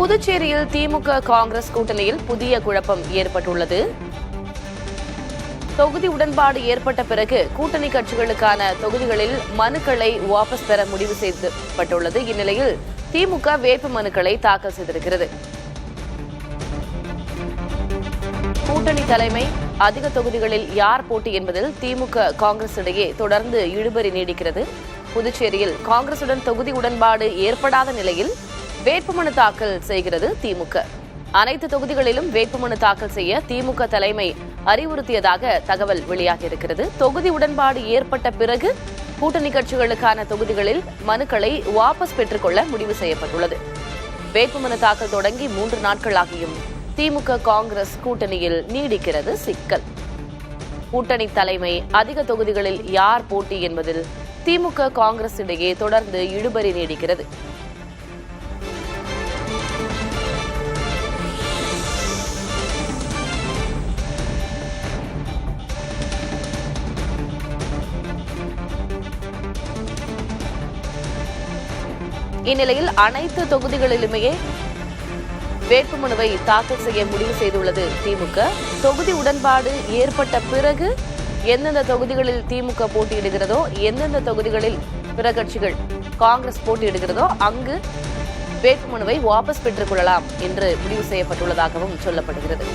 புதுச்சேரியில் திமுக காங்கிரஸ் கூட்டணியில் புதிய குழப்பம் ஏற்பட்டுள்ளது. தொகுதி உடன்பாடு ஏற்பட்ட பிறகு கூட்டணி கட்சிகளுக்கான தொகுதிகளில் மனுக்களை வாபஸ் பெற முடிவு செய்யப்பட்டுள்ளது. இந்நிலையில் திமுக வேட்பு மனுக்களை தாக்கல் செய்திருக்கிறது. கூட்டணி தலைமை அதிக தொகுதிகளில் யார் போட்டி என்பதில் திமுக காங்கிரஸ் இடையே தொடர்ந்து இழுபறி நீடிக்கிறது. புதுச்சேரியில் காங்கிரசுடன் தொகுதி உடன்பாடு ஏற்படாத நிலையில் வேட்புமனு தாக்கல் செய்கிறது திமுக. அனைத்து தொகுதிகளிலும் வேட்புமனு தாக்கல் செய்ய திமுக தலைமை அறிவுறுத்தியதாக தகவல் வெளியாகியிருக்கிறது. தொகுதி உடன்பாடு ஏற்பட்ட பிறகு கூட்டணி கட்சிகளுக்கான தொகுதிகளில் மனுக்களை வாபஸ் பெற்றுக்கொள்ள முடிவு செய்யப்பட்டுள்ளது. வேட்புமனு தாக்கல் தொடங்கி 3 நாட்களாகியும் திமுக காங்கிரஸ் கூட்டணியில் நீடிக்கிறது சிக்கல். கூட்டணி தலைமை அதிக தொகுதிகளில் யார் போட்டி என்பதில் திமுக காங்கிரஸ் இடையே தொடர்ந்து இழுபறி நீடிக்கிறது. இந்நிலையில் அனைத்து தொகுதிகளிலுமே வேட்புமனுவை தாக்கல் செய்ய முடிவு செய்துள்ளது திமுக. தொகுதி உடன்பாடு ஏற்பட்ட பிறகு எந்தெந்த தொகுதிகளில் திமுக போட்டியிடுகிறதோ, எந்தெந்த தொகுதிகளில் பிற கட்சிகள் காங்கிரஸ் போட்டியிடுகிறதோ அங்கு வேட்புமனுவை வாபஸ் பெற்றுக் கொள்ளலாம் என்று முடிவு செய்யப்பட்டுள்ளதாகவும் சொல்லப்படுகிறது.